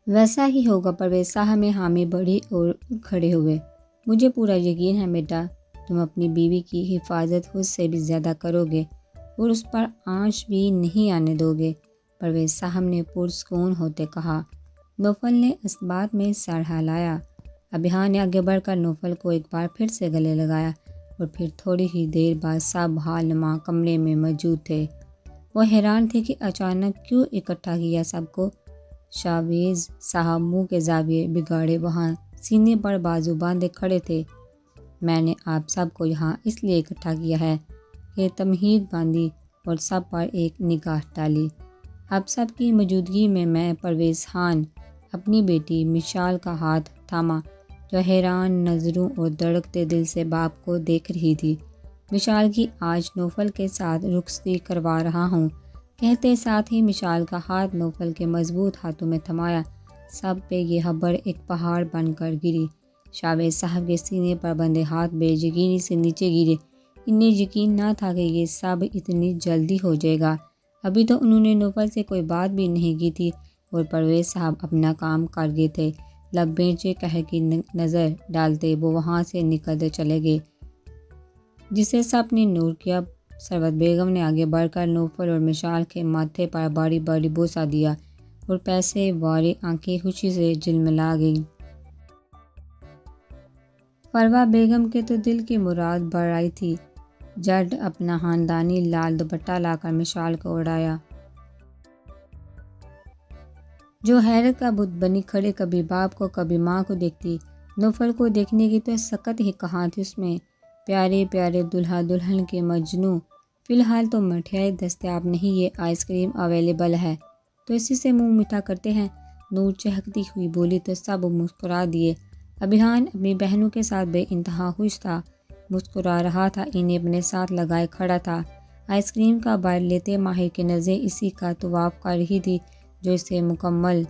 ویسا ہی ہوگا، پرویز صاحب میں حامی بڑھی اور کھڑے ہوئے۔ مجھے پورا یقین ہے بیٹا، تم اپنی بیوی کی حفاظت خود سے بھی زیادہ کرو گے اور اس پر آنچ بھی نہیں آنے دو گے، پرویز صاحب نے پرسکون ہوتے کہا۔ نوفل نے اس بات میں سر ہلایا۔ ابھیان نے آگے بڑھ کر نوفل کو ایک بار پھر سے گلے لگایا اور پھر تھوڑی ہی دیر بعد سب حال نما کمرے میں موجود تھے۔ وہ حیران تھے کہ اچانک کیوں اکٹھا کیا سب کو۔ شاویز صاحب منہ کے زاویے بگاڑے وہاں سینے پر بازو باندھے کھڑے تھے۔ میں نے آپ سب کو یہاں اس لیے اکٹھا کیا ہے کہ تمہید باندھی اور سب پر ایک نگاہ ڈالی۔ آپ سب کی موجودگی میں پرویز خان اپنی بیٹی مشال کا ہاتھ تھاما، جو حیران نظروں اور دھڑکتے دل سے باپ کو دیکھ رہی تھی۔ مشال کی آج نوفل کے ساتھ رخصتی کروا رہا ہوں، کہتے ساتھ ہی مشال کا ہاتھ نوفل کے مضبوط ہاتھوں میں تھمایا۔ سب پہ یہ خبر ایک پہاڑ بن کر گری۔ شاویز صاحب کے سینے پر بندھے ہاتھ بے یقینی سے نیچے گرے۔ انہیں یقین نہ تھا کہ یہ سب اتنی جلدی ہو جائے گا۔ ابھی تو انہوں نے نوفل سے کوئی بات بھی نہیں کی تھی اور پرویز صاحب اپنا کام کر گئے تھے۔ لب بینچے قہر کی نظر ڈالتے وہ وہاں سے نکلتے چلے گئے۔ جسے سب نے نور کیا، ثروت بیگم نے آگے بڑھ کر نوفل اور مشال کے ماتھے پر باری باری بوسہ دیا اور پیسے واری آنکھیں خوشی سے جلملا گئیں۔ فروا بیگم کے تو دل کی مراد بڑھ آئی تھی۔ جٹ اپنا خاندانی لال دوپٹہ لا کر مشال کو اڑایا، جو حیرت کا بت بنی کھڑے کبھی باپ کو کبھی ماں کو دیکھتی۔ نوفل کو دیکھنے کی تو سکت ہی کہاں تھی اس میں۔ پیارے پیارے دلہا دلہن کے مجنوں، فی الحال تو مٹھائی دستیاب نہیں، یہ آئس کریم اویلیبل ہے تو اسی سے منہ میٹھا کرتے ہیں، نور چہکتی ہوئی بولی تو سب مسکرا دیے۔ ابھیان اپنی بہنوں کے ساتھ بے انتہا خوش تھا، مسکرا رہا تھا، انہیں اپنے ساتھ لگائے کھڑا تھا۔ آئس کریم کا بائٹ لیتے ماہر کی نظریں اسی کا طواف کر رہی تھی جو اسے مکمل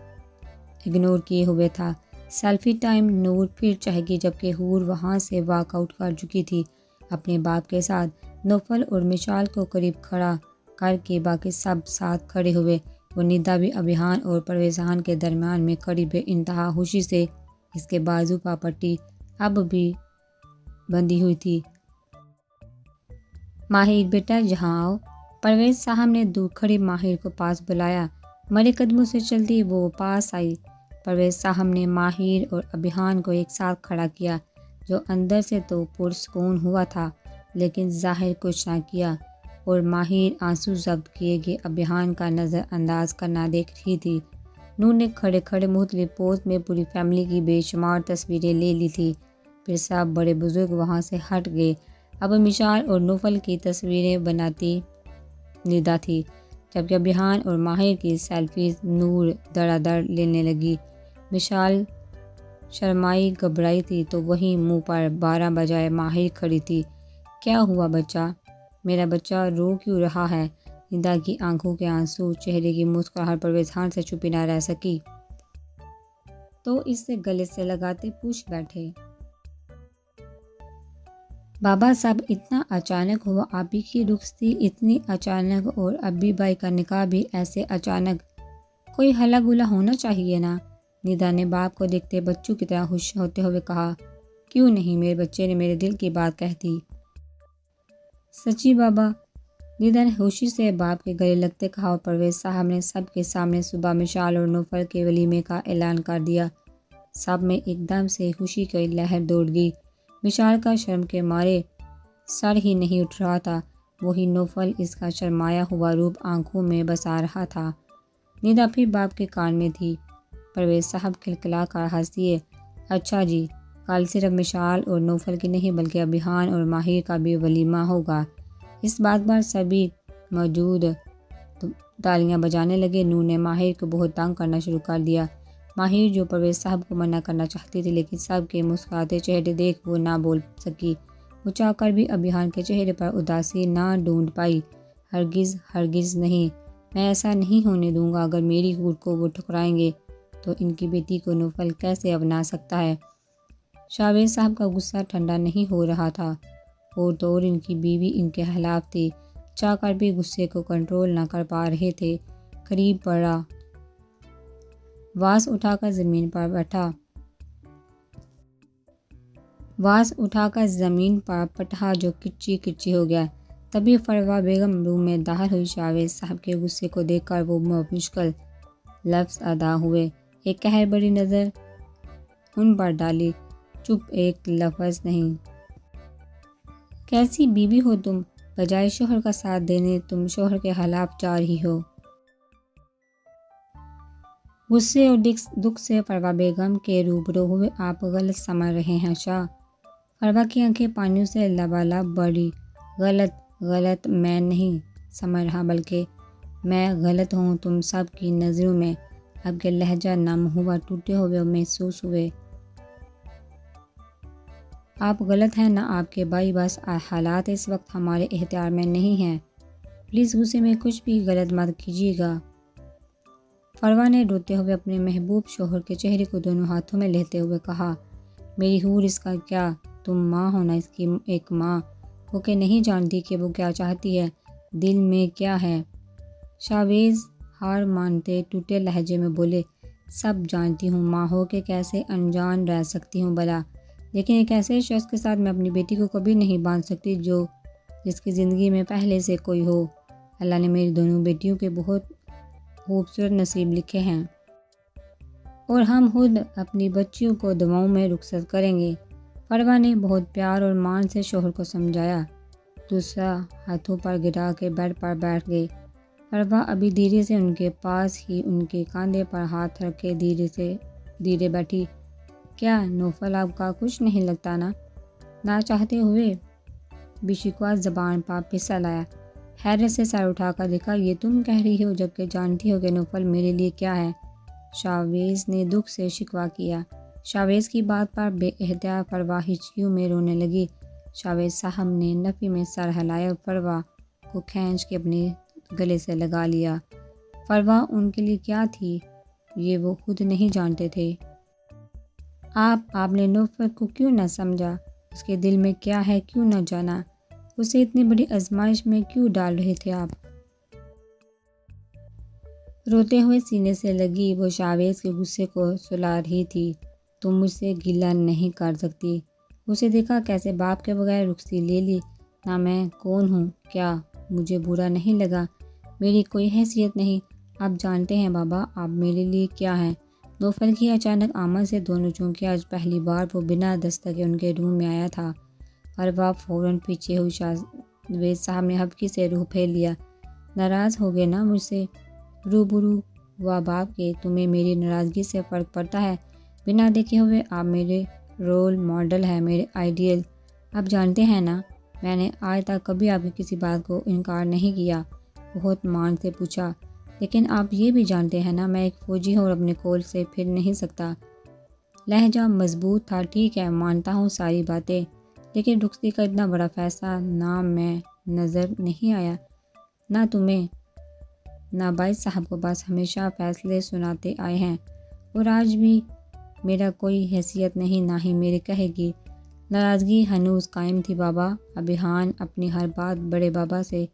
اگنور کیے ہوئے تھا۔ سیلفی ٹائم، نور پھر چہکی جبکہ حور وہاں سے واک آؤٹ کر چکی تھی اپنے باپ کے ساتھ۔ نوفل اور مشال کو قریب کھڑا کر کے باقی سب ساتھ کھڑے ہوئے اور ندا بھی ابھیان اور پرویز خان کے درمیان میں کھڑی بے انتہا خوشی سے اس کے بازو پر پٹی اب بھی بندھی ہوئی تھی۔ ماہر بیٹا یہاں آؤ، پرویز صاحب نے دور کھڑی ماہر کو پاس بلایا۔ مرے قدموں سے چلتی وہ پاس آئی۔ پرویز صاحب نے ماہر اور ابھیان کو ایک ساتھ کھڑا کیا، جو اندر سے تو پرسکون ہوا تھا لیکن ظاہر کچھ نہ کیا، اور ماہر آنسو ضبط کیے گئے ابھیان کا نظر انداز کرنا دیکھ رہی تھی۔ نور نے کھڑے کھڑے مختلف پوز میں پوری فیملی کی بے شمار تصویریں لے لی تھی۔ پھر سب بڑے بزرگ وہاں سے ہٹ گئے۔ اب مشال اور نوفل کی تصویریں بناتی ندا تھی، جبکہ ابھیان اور ماہر کی سیلفیز نور دڑا دڑ لینے لگی۔ مشال شرمائی گھبرائی تھی تو وہیں منہ پر 12 بجائے ماہر کھڑی تھی۔ کیا ہوا بچہ؟ میرا بچہ رو کیوں رہا ہے؟ ندا کی آنکھوں کے آنسو، چہرے کی مسکراہٹ پرویز خان سے چھپی نہ رہ سکی تو اس سے گلے سے لگاتے پوچھ بیٹھے، بابا صاحب اتنا اچانک ہوا؟ آپی کی رخصتی اتنی اچانک اور ابی بھائی کا نکاح بھی ایسے اچانک؟ کوئی ہلا گلا ہونا چاہیے نا؟ ندا نے باپ کو دیکھتے بچوں کی طرح خوش ہوتے ہوئے کہا۔ کیوں نہیں، میرے بچے نے میرے دل کی بات کہہ دی۔ سچی بابا، ندا نے خوشی سے باپ کے گلے لگتے کہا، اور پرویز صاحب نے سب کے سامنے صبح مشال اور نوفل کے ولیمے کا اعلان کر دیا۔ سب میں ایک دم سے خوشی کی لہر دوڑ گئی۔ مشال کا شرم کے مارے سر ہی نہیں اٹھ رہا تھا، وہی نوفل اس کا شرمایا ہوا روپ آنکھوں میں بسا رہا تھا۔ ندا پھر باپ کے کان میں تھی۔ پرویز صاحب کھلکھلا کر ہنس دیے۔ اچھا جی، کل صرف مشال اور نوفل کی نہیں بلکہ ابھیان اور ماہر کا بھی ولیمہ ہوگا۔ اس بات پر سبھی موجود تالیاں بجانے لگے۔ نور نے ماہر کو بہت تنگ کرنا شروع کر دیا۔ ماہر جو پرویز صاحب کو منع کرنا چاہتی تھی لیکن سب کے مسکراتے چہرے دیکھ وہ نہ بول سکی۔ وہ چاہ کر بھی ابھیان کے چہرے پر اداسی نہ ڈھونڈ پائی۔ ہرگز ہرگز نہیں، میں ایسا نہیں ہونے دوں گا۔ اگر میری حور کو وہ ٹھکرائیں گے تو ان کی بیٹی کو نوفل کیسے اپنا سکتا ہے؟ شاویز صاحب کا غصہ ٹھنڈا نہیں ہو رہا تھا، اور تو اور ان کی بیوی ان کے خلاف تھی، چاہ کر بھی غصے کو کنٹرول نہ کر پا رہے تھے۔ قریب پڑا واس اٹھا کر زمین پر پٹھا جو کچی کچی ہو گیا۔ تبھی فروا بیگم روم میں داخل ہوئی۔ جاوید صاحب کے غصے کو دیکھ کر وہ مشکل لفظ ادا ہوئے۔ ایک قہر بڑی نظر ان پر ڈالی۔ چپ، ایک لفظ نہیں۔ کیسی بیوی ہو تم؟ بجائے شوہر کا ساتھ دینے تم شوہر کے خلاف جا رہی ہو۔ غصے اور دکھ سے فروا بیگم کے روبرو ہوئے۔ آپ غلط سمجھ رہے ہیں شاہ۔ فروا کی آنکھیں پانیوں سے لبالب بڑھی۔ غلط میں نہیں سمجھ رہا، بلکہ میں غلط ہوں تم سب کی نظروں میں۔ آپ کے لہجہ نم ہوا، ٹوٹے ہوئے محسوس ہوئے۔ آپ غلط ہیں نہ آپ کے بھائی، بس حالات اس وقت ہمارے اختیار میں نہیں ہیں۔ پلیز غصے میں کچھ بھی غلط مت کیجیے گا۔ فروا نے روتے ہوئے اپنے محبوب شوہر کے چہرے کو دونوں ہاتھوں میں لیتے ہوئے کہا، میری حور، اس کا کیا تم ماں ہونا، اس کی ایک ماں ہو کے نہیں جانتی کہ وہ کیا چاہتی ہے، دل میں کیا ہے؟ شاویز ہار مانتے ٹوٹے لہجے میں بولے، سب جانتی ہوں، ماں ہو کے کیسے انجان رہ سکتی ہوں بھلا، لیکن ایک ایسے شخص کے ساتھ میں اپنی بیٹی کو کبھی نہیں باندھ سکتی جس کی زندگی میں پہلے سے کوئی ہو۔ اللہ نے میری دونوں بیٹیوں کے بہت خوبصورت نصیب لکھے ہیں، اور ہم خود اپنی بچیوں کو دعاؤں میں رخصت کریں گے۔ فروا نے بہت پیار اور مان سے شوہر کو سمجھایا۔ دوسرا ہاتھوں پر گرا کے بیڈ پر بیٹھ گئے۔ فروا ابھی دھیرے سے ان کے پاس ہی ان کے کاندھے پر ہاتھ رکھ کے دھیرے بیٹھی۔ کیا نوفل آپ کا کچھ نہیں لگتا نہ چاہتے ہوئے بھی شکوہ زبان پر پھسل آیا۔ حیرت سے سر اٹھا کر دیکھا، یہ تم کہہ رہی ہو جبکہ جانتی ہو کہ نوفل میرے لیے کیا ہے؟ شاویز نے دکھ سے شکوہ کیا۔ شاویز کی بات پر بے اختیار فروا ہچکیوں میں رونے لگی۔ شاویز صاحب نے نفی میں سر ہلایا اور فروا کو کھینچ کے اپنے گلے سے لگا لیا۔ فروا ان کے لیے کیا تھی یہ وہ خود نہیں جانتے تھے۔ آپ نے نوفل کو کیوں نہ سمجھا؟ اس کے دل میں کیا ہے کیوں نہ جانا؟ اسے اتنی بڑی آزمائش میں کیوں ڈال رہے تھے آپ؟ روتے ہوئے سینے سے لگی وہ شاویز کے غصے کو سلا رہی تھی۔ تم مجھ سے گلہ نہیں کر سکتی۔ اسے دیکھا کیسے باپ کے بغیر رخصتی لے لی۔ نہ میں کون ہوں، کیا مجھے برا نہیں لگا؟ میری کوئی حیثیت نہیں۔ آپ جانتے ہیں بابا آپ میرے لیے کیا ہیں؟ نوفل کی اچانک آمد سے دونوں، چونکہ آج پہلی بار وہ بنا دستک ان کے روم میں آیا تھا، فروا فوراً پیچھے ہوئی۔ شاویز صاحب نے ہبکی سے روح پھیر لیا۔ ناراض ہو گئے نا مجھ سے؟ روبرو ہوا باپ کے، تمہیں میری ناراضگی سے فرق پڑتا ہے؟ بنا دیکھے ہوئے آپ میرے رول ماڈل ہیں، میرے آئیڈیل۔ آپ جانتے ہیں نا میں نے آج تک کبھی آپ کی کسی بات کو انکار نہیں کیا۔ بہت مان سے پوچھا، لیکن آپ یہ بھی جانتے ہیں نا میں ایک فوجی ہوں اور اپنے قول سے پھر نہیں سکتا۔ لہجہ مضبوط تھا۔ ٹھیک ہے مانتا ہوں ساری باتیں، لیکن رخصتی کا اتنا بڑا فیصلہ نہ میں نظر نہیں آیا، نہ تمہیں نہ بھائی صاحب کو، بس ہمیشہ فیصلے سناتے آئے ہیں، اور آج بھی میرا کوئی حیثیت نہیں، نہ ہی میرے کہے گی۔ ناراضگی ہنوز قائم تھی بابا۔ ابھیان اپنی ہر بات بڑے بابا سے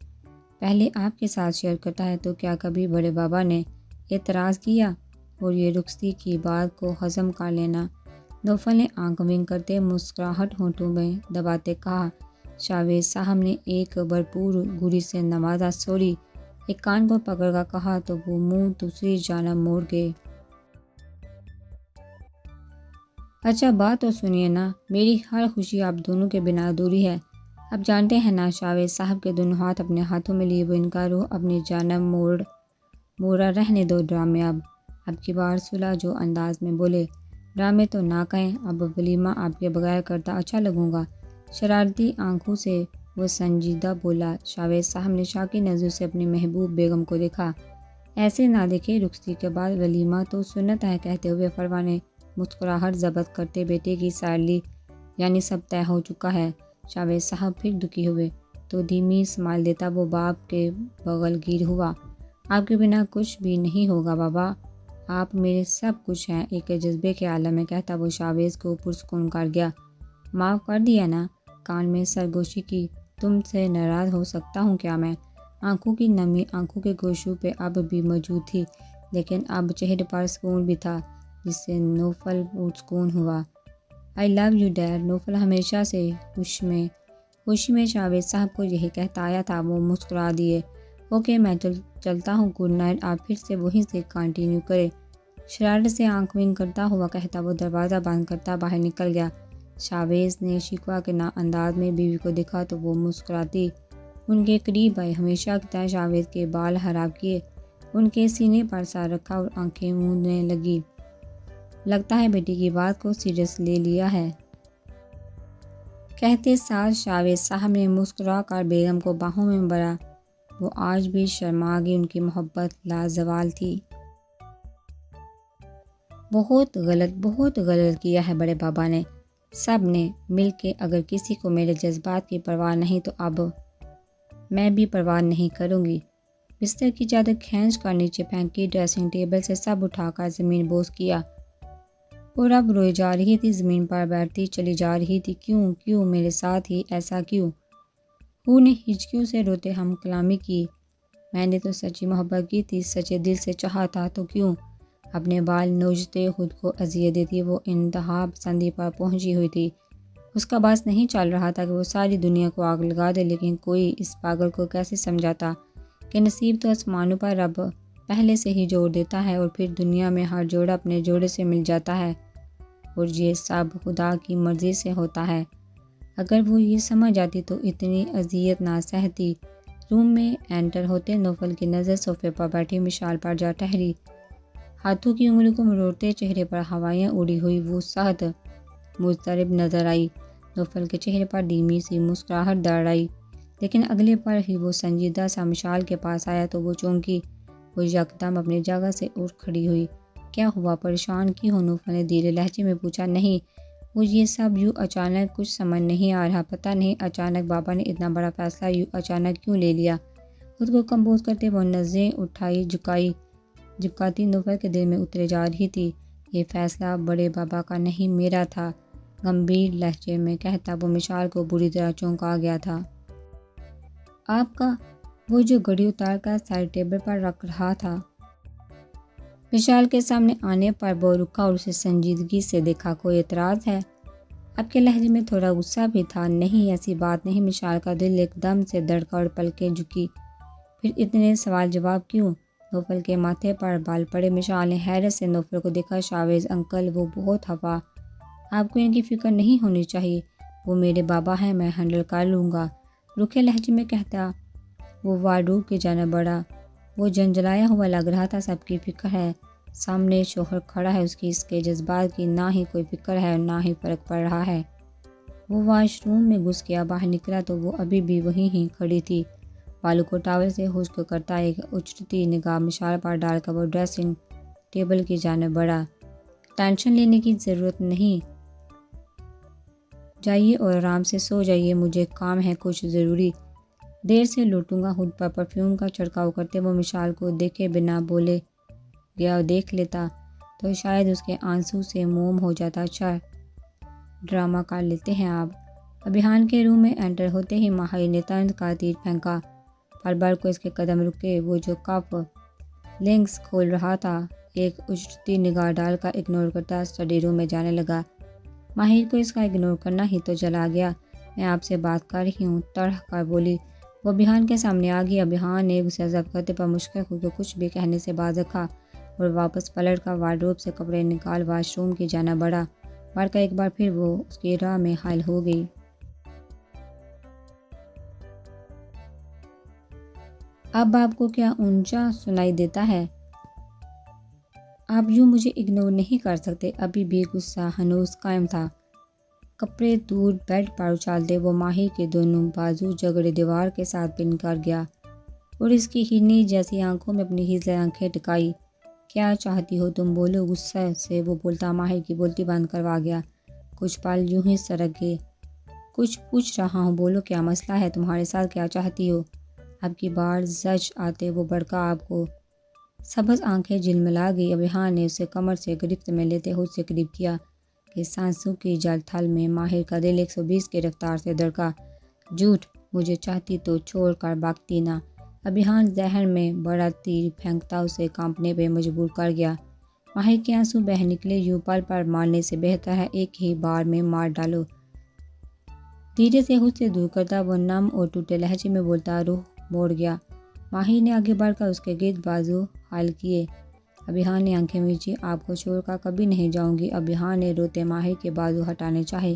پہلے آپ کے ساتھ شیئر کرتا ہے، تو کیا کبھی بڑے بابا نے اعتراض کیا؟ اور یہ رخصتی کی بات کو ہضم کر لینا؟ نوفل نے آنکھ ونک کرتے مسکراہٹ ہونٹوں میں دباتے کہا۔ شاویز صاحب نے ایک بھرپور گوری سے نوازا۔ سوری، ایک کان کو پکڑ کر کہا تو وہ منہ دوسری جانب موڑ گئے۔ اچھا بات تو سنیے نا، میری ہر خوشی آپ دونوں کے بنا ادھوری ہے۔ اب جانتے ہیں نا؟ شاویز صاحب کے دونوں ہاتھ اپنے ہاتھوں میں لیے وہ ان کا روح اپنی جانب موڑا۔ رہنے دو ڈرامے اب کی بار صلح جو انداز میں بولے، ڈرامے تو نہ کہیں، اب ولیمہ آپ کے بغیر کرتا اچھا لگوں گا۔ شرارتی آنکھوں سے وہ سنجیدہ بولا۔ شاویز صاحب نے شاکی نظروں سے اپنی محبوب بیگم کو دیکھا۔ ایسے نہ دیکھے، رخصتی کے بعد ولیمہ تو سنت ہے، کہتے ہوئے فروا نے مسکراہٹ ضبط کرتے بیٹے کی سائڈ لی، یعنی سب طے ہو چکا ہے۔ شاویز صاحب پھر دکھی ہوئے تو دھیمی اسمائل دیتا وہ باپ کے بغل گیر ہوا۔ آپ کے بنا کچھ بھی نہیں ہوگا بابا، آپ میرے سب کچھ ہیں۔ ایک جذبے کے عالم میں کہتا وہ شاویز کو پرسکون کر گیا۔ معاف کر دیا نا؟ کان میں سرگوشی کی۔ تم سے ناراض ہو سکتا ہوں کیا میں؟ آنکھوں کی نمی آنکھوں کے گوشوں پہ اب بھی موجود تھی، لیکن اب چہرے پر سکون بھی تھا جس سے نوفل پرسکون ہوا۔ آئی لو یو ڈیڈ، نوفل ہمیشہ سے خوشی میں جاوید صاحب کو یہی کہتا آیا تھا۔ وہ مسکرا دیے۔ اوکے میں چلتا ہوں، گڈ نائٹ۔ آپ پھر سے وہیں سے کنٹینیو کرے، شرارت سے آنکھ ونک کرتا ہوا کہتا وہ دروازہ بند کرتا باہر نکل گیا۔ جاوید نے شکوہ کے انداز میں بیوی کو دیکھا تو وہ مسکراتی ان کے قریب آئی۔ ہمیشہ کی طرح جاوید کے بال خراب کیے، ان کے سینے پر سر رکھا اور آنکھیں موندنے لگی۔ لگتا ہے بیٹی کی بات کو سیریس لے لیا ہے، کہتے ساتھ جاوید صاحب نے مسکرا کر بیگم کو باہوں میں بھرا۔ وہ آج بھی شرما گئی، ان کی محبت لازوال تھی۔ بہت غلط کیا ہے بڑے بابا نے، سب نے مل کے۔ اگر کسی کو میرے جذبات کی پرواہ نہیں تو اب میں بھی پرواہ نہیں کروں گی۔ بستر کی چادر کھینچ کر نیچے پھینکی، ڈریسنگ ٹیبل سے سب اٹھا کر زمین بوس کیا اور اب روئے جا رہی تھی، زمین پر بیٹھتی چلی جا رہی تھی۔ کیوں میرے ساتھ ہی ایسا کیوں؟ ہو نے ہچکیوں سے روتے ہم کلامی کی۔ میں نے تو سچی محبت کی تھی، سچے دل سے چاہا تھا، تو کیوں اپنے بال نوچتے خود کو اذیت دیتی؟ وہ انتہا پسندی پر پہنچی ہوئی تھی، اس کا بس نہیں چل رہا تھا کہ وہ ساری دنیا کو آگ لگا دے، لیکن کوئی اس پاگل کو کیسے سمجھاتا کہ نصیب تو آسمانوں پر رب پہلے سے ہی جوڑ دیتا ہے اور پھر دنیا میں ہر جوڑا اپنے جوڑے سے مل جاتا ہے اور یہ سب خدا کی مرضی سے ہوتا ہے۔ اگر وہ یہ سمجھ جاتی تو اتنی اذیت نہ سہتی۔ روم میں انٹر ہوتے نوفل کی نظر صوفے پر بیٹھی مشال پر جا ٹھہری، ہاتھوں کی انگلی کو مروڑتے چہرے پر ہوائیاں اڑی ہوئی وہ سخت مضطرب نظر آئی۔ نوفل کے چہرے پر دھیمی سی مسکراہٹ دوڑ آئی، لیکن اگلے پل ہی وہ سنجیدہ سا مشال کے پاس آیا تو وہ چونکی۔ وہ یکدم اپنی جگہ سے اٹھ کھڑی ہوئی۔ کیا ہوا، پریشان کی ہو؟ نوفل نے دھیرے لہجے میں پوچھا۔ نہیں، وہ یہ سب یوں اچانک کچھ سمجھ نہیں آ رہا، پتہ نہیں اچانک بابا نے اتنا بڑا فیصلہ یوں اچانک کیوں لے لیا۔ خود کو کمپوز کرتے وہ نظریں اٹھائی جھکاتی نوفل کے دل میں اترے جا رہی تھی۔ یہ فیصلہ بڑے بابا کا نہیں میرا تھا، گمبھیر لہجے میں کہتا وہ مشال کو بری طرح چونکا گیا تھا۔ آپ کا؟ وہ جو گھڑی اتار کر سائڈ ٹیبل پر رکھ رہا تھا۔ مشال کے سامنے آنے پر وہ رکا اور اسے سنجیدگی سے دیکھا۔ کوئی اعتراض ہے؟ آپ کے لہجے میں تھوڑا غصہ بھی تھا۔ نہیں ایسی بات نہیں۔ مشال کا دل ایک دم سے دھڑکا اور پلکیں جھکی۔ پھر اتنے سوال جواب کیوں؟ نوفل کے ماتھے پر بال پڑے۔ مشال نے حیرت سے نوفل کو دیکھا۔ جاوید انکل وہ بہت ہوا، آپ کو ان کی فکر نہیں ہونی چاہیے، وہ میرے بابا ہیں، میں ہینڈل کر لوں گا، روکھے لہجے میں کہتا۔ وہ وارڈروب کی جانب بڑھا، وہ جھنجھلایا ہوا لگ رہا تھا۔ سب کی فکر ہے، سامنے شوہر کھڑا ہے، اس کے جذبات کی نہ ہی کوئی فکر ہے اور نہ ہی فرق پڑ رہا ہے۔ وہ واش روم میں گھس گیا، باہر نکلا تو وہ ابھی بھی وہیں ہی کھڑی تھی، بالوں کو ٹاول سے خشک کرتا ایک اچھلتی نگاہ مشال پر ڈال کر وہ ڈریسنگ ٹیبل کی جانب بڑھا۔ ٹینشن لینے کی ضرورت نہیں، جائیے اور آرام سے سو جائیے، مجھے کام ہے کچھ ضروری، دیر سے لوٹوں گا۔ خود پر پرفیوم کا چھڑکاؤ کرتے وہ مشال کو دیکھے بنا بولے گیا، دیکھ لیتا تو شاید اس کے آنسو سے موم ہو جاتا۔ اچھا ڈرامہ کر لیتے ہیں آپ۔ ابھیان کے روم میں انٹر ہوتے ہی ماہر نے طنز کا تیر پھینکا۔ پل بھر کو اس کے قدم رکے، وہ جو کپ لنکس کھول رہا تھا ایک اچھلتی نگاہ ڈال کر اگنور کرتا اسٹڈی روم میں جانے لگا۔ ماہر کو اس کا اگنور کرنا ہی تو چلا گیا۔ میں آپ سے بات کر رہی ہوں، تڑہ کر بولی۔ وہ ابھیان کے سامنے آ گئی۔ ابھیان نے غصہ ضبط کرتے پر مشکل خود کو کچھ بھی کہنے سے باز رکھا اور واپس پلٹ کر وارڈروب سے کپڑے نکال واش روم کی جانب بڑھ کر ایک بار پھر وہ اس کی راہ میں حائل ہو گئی۔ اب آپ کو کیا اونچا سنائی دیتا ہے؟ آپ یوں مجھے اگنور نہیں کر سکتے۔ ابھی بھی غصہ ہنوز قائم تھا۔ کپڑے دور بیڈ پر اچھالتے وہ ماہر کے دونوں بازو جگڑے دیوار کے ساتھ پن کر گیا اور اس کی ہرنی جیسی آنکھوں میں اپنی ہیضہ آنکھیں ٹکائی۔ کیا چاہتی ہو تم؟ بولو۔ غصے سے وہ بولتا ماہر کی بولتی بند کروا گیا۔ کچھ پل یوں ہی سرک گئے۔ کچھ پوچھ رہا ہوں، بولو کیا مسئلہ ہے تمہارے ساتھ، کیا چاہتی ہو؟ اب کی بار زچ آتے وہ بڑکا آپ کو۔ سبز آنکھیں جھلملا گئی۔ ابھیان نے اسے کمر سے گرفت میں لیتے خود سے قریب کیا کہ سانسوں کی جل تھل میں ماہر کا دل 120 کی رفتار سے دھڑکا۔ جھوٹ، مجھے چاہتی تو چھوڑ کر بھاگتی نہ، ابھیان ذہن میں بڑا تیر پھینکتا اسے کانپنے پہ مجبور کر گیا۔ ماہر کے آنسو بہہ نکلے۔ یوں پل پر مارنے سے بہتر ہے ایک ہی بار میں مار ڈالو۔ دھیرے سے خود سے دور کرتا وہ نم اور ٹوٹے لہجے میں بولتا رخ موڑ گیا۔ ماہر نے آگے بڑھ کر اس کے گرد بازو حائل کیے۔ ابھیان نے آنکھیں میچی۔ آپ کو چھوڑ کر کبھی نہیں جاؤں گی۔ ابھیان نے روتے ماہر کے بازو ہٹانے چاہے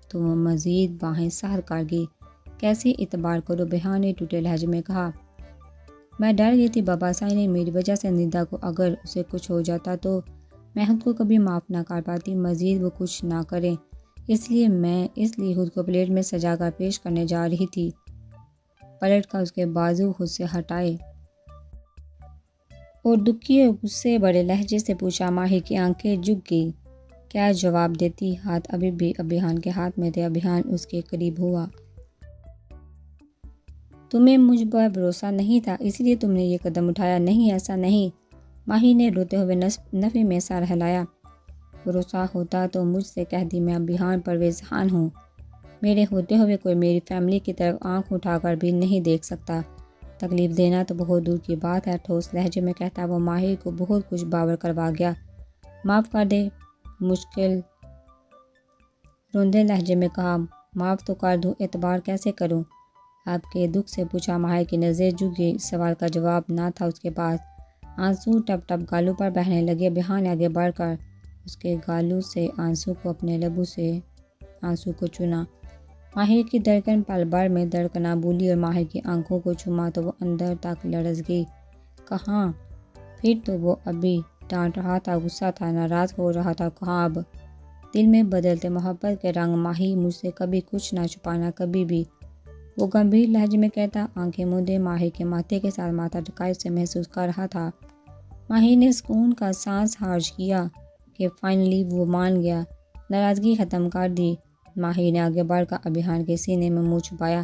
تو وہ مزید باہیں سہل کر گئی۔ کیسے اعتبار کرو؟ ابھیان نے ٹوٹے لہجے میں کہا۔ میں ڈر گئی تھی بابا سائی نے میری وجہ سے نندا کو اگر اسے کچھ ہو جاتا تو میں خود کو کبھی معاف نہ کر پاتی۔ مزید وہ کچھ نہ کریں اس لیے خود کو پلیٹ میں سجا کر پیش کرنے جا رہی تھی۔ پلٹ کر اس کے بازو خود سے ہٹائے اور دکھی اور غصے بڑے لہجے سے پوچھا۔ ماہر کی آنکھیں جھک گئی۔ کیا جواب دیتی؟ ہاتھ ابھی بھی ابھیان کے ہاتھ میں تھے۔ ابھیان اس کے قریب ہوا۔ تمہیں مجھ پر بھروسہ نہیں تھا اس لیے تم نے یہ قدم اٹھایا؟ نہیں ایسا نہیں۔ ماہر نے روتے ہوئے نفی میں سر ہلایا۔ بھروسہ ہوتا تو مجھ سے کہتی۔ میں ابھیان پرویز خان ہوں۔ میرے ہوتے ہوئے کوئی میری فیملی کی طرف آنکھ اٹھا کر بھی نہیں دیکھ سکتا۔ تکلیف دینا تو بہت دور کی بات ہے۔ ٹھوس لہجے میں کہتا وہ ماہر کو بہت کچھ باور کروا گیا۔ معاف کر دے۔ مشکل روندے لہجے میں کہا۔ معاف تو کر دوں، اعتبار کیسے کروں؟ آپ کے دکھ سے پوچھا۔ ماہر کی نظریں جھک گئی۔ اس سوال کا جواب نہ تھا اس کے پاس۔ آنسو ٹپ ٹپ گالوں پر بہنے لگے۔ ابھیان نے آگے بڑھ کر اس کے گالوں سے آنسو کو اپنے لبوں سے آنسو کو چنا۔ ماہر کی دھڑکن پل بھر میں دھڑکنا بھولی اور ماہر کی آنکھوں کو چوما تو وہ اندر تک لرز گئی۔ کہاں؟ پھر تو وہ ابھی ڈانٹ رہا تھا، غصہ تھا، ناراض ہو رہا تھا۔ کہاں اب؟ دل میں بدلتے محبت کے رنگ۔ ماہر مجھ سے کبھی کچھ نہ چھپانا، کبھی بھی، وہ گمبھیر لہجے میں کہتا۔ آنکھیں موندے ماہر کے ماتھے کے ساتھ ماتھا ٹکائے اسے محسوس کر رہا تھا۔ ماہر نے سکون کا سانس خارج کیا کہ فائنلی وہ مان گیا۔ ناراضگی ختم کر دی۔ ماہر نے آگے بڑھ کر ابھیان کے سینے میں منہ چھپایا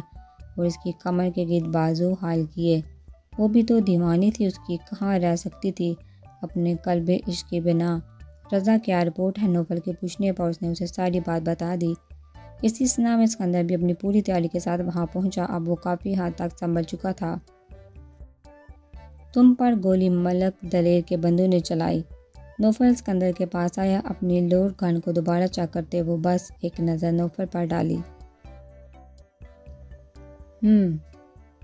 اور اس کی کمر کے گرد بازو حائل کیے۔ وہ بھی تو دیوانی تھی، اس کی کہاں رہ سکتی تھی اپنے قلب عشق کے بنا۔ رضا کیا رپورٹ ہے؟ نوفل کے پوچھنے پر اس نے اسے ساری بات بتا دی۔ اس اثناء میں اسکندر بھی اپنی پوری تیاری کے ساتھ وہاں پہنچا۔ اب وہ کافی حد تک سنبھل چکا تھا۔ تم پر گولی ملک دلیر کے بندوں نے چلائی۔ نوفل اسکندر کے پاس آیا۔ اپنی لوڈ گن کو دوبارہ چیک کرتے وہ بس ایک نظر نوفل پر ڈالی۔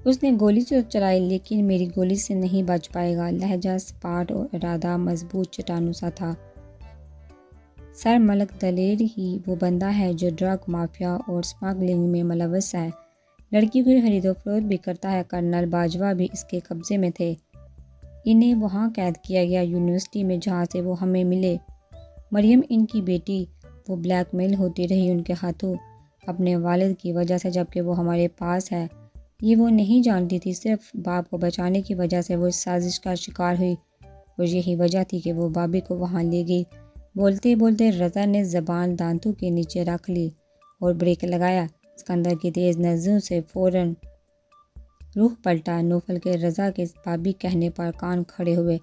اس نے گولی تو چلائی لیکن میری گولی سے نہیں بچ پائے گا۔ لہجہ سپاٹ اور ارادہ مضبوط چٹانوں سا تھا۔ سر ملک دلیر ہی وہ بندہ ہے جو ڈرگ مافیا اور اسمگلنگ میں ملوث ہے، لڑکی کی خرید و فروخت بھی کرتا ہے۔ کرنل باجوہ بھی اس کے قبضے میں تھے۔ انہیں وہاں قید کیا گیا یونیورسٹی میں جہاں سے وہ ہمیں ملے۔ مریم ان کی بیٹی، وہ بلیک میل ہوتی رہی ان کے ہاتھوں اپنے والد کی وجہ سے جبکہ وہ ہمارے پاس ہے۔ یہ وہ نہیں جانتی تھی، صرف باپ کو بچانے کی وجہ سے وہ اس سازش کا شکار ہوئی اور یہی وجہ تھی کہ وہ بابی کو وہاں لے گئی۔ بولتے بولتے رضا نے زبان دانتوں کے نیچے رکھ لی اور بریک لگایا۔ اسکندر کی تیز نظروں سے فوراً رخ پلٹا۔ نوفل کے رضا کے بابی کہنے پر کان کھڑے ہوئے،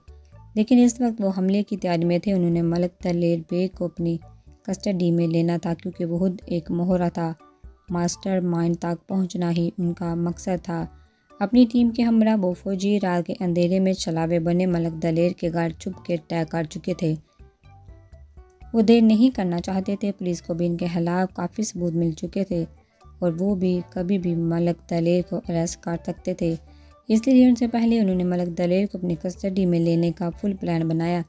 لیکن اس وقت وہ حملے کی تیاری میں تھے۔ انہوں نے ملک دلیر بیگ کو اپنی کسٹڈی میں لینا تھا کیونکہ وہ خود ایک مہرہ تھا۔ ماسٹر مائنڈ تک پہنچنا ہی ان کا مقصد تھا۔ اپنی ٹیم کے ہمراہ وہ فوجی رات کے اندھیرے میں چھلاوے بنے ملک دلیر کے گھر چھپ کے طے کر چکے تھے۔ وہ دیر نہیں کرنا چاہتے تھے۔ پولیس کو بھی ان کے خلاف کافی ثبوت مل چکے تھے اور وہ بھی کبھی بھی ملک دلیر کو اریسٹ کر سکتے تھے۔ اس لیے ان سے پہلے انہوں نے ملک دلیر کو اپنی کسٹڈی میں لینے کا فل پلان بنایا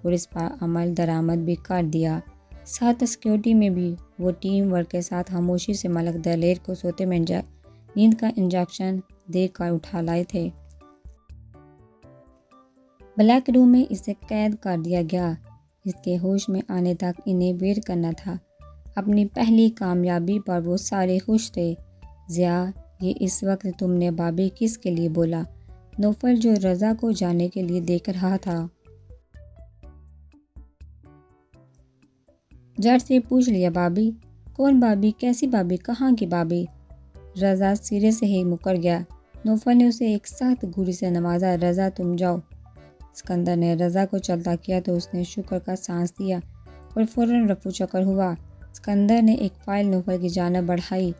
اور اس پر عمل درآمد بھی کر دیا۔ ساتھ سیکیورٹی میں بھی وہ ٹیم ورک کے ساتھ خاموشی سے ملک دلیر کو سوتے میں نیند کا انجیکشن دے کر اٹھا لائے تھے۔ بلیک روم میں اسے قید کر دیا گیا۔ اس کے ہوش میں آنے تک انہیں ویٹ کرنا تھا۔ اپنی پہلی کامیابی پر وہ سارے خوش تھے۔ ضیاء، یہ اس وقت تم نے بابی کس کے لیے بولا؟ نوفل جو رضا کو جانے کے لیے دیکھ رہا تھا جڑ سے پوچھ لیا۔ بابی؟ کون بابی؟ کیسی بابی؟ کہاں کی بابی؟ رضا سرے سے ہی مکر گیا۔ نوفل نے اسے ایک سخت گھوری سے نوازا۔ رضا تم جاؤ۔ اسکندر نے رضا کو چلتا کیا تو اس نے شکر کا سانس دیا اور فوراً رفو چکر ہوا۔ اسکندر نے ایک فائل نوفل کی جانب بڑھائی۔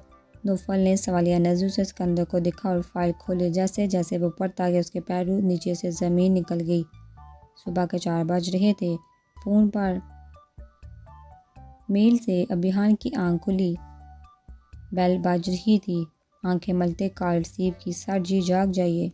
نوفل نے سوالیہ نظروں سے اسکندر کو دیکھا اور فائل کھولے۔ جیسے جیسے وہ پڑھتا گیا اس کے پیروں نیچے سے زمین نکل گئی۔ صبح کے 4 بج رہے تھے۔ فون پر میل سے ابھیان کی آنکھ کھلی۔ بیل بج رہی تھی۔ آنکھیں ملتے کال ریسیو کی۔ سر جی جاگ جائیے۔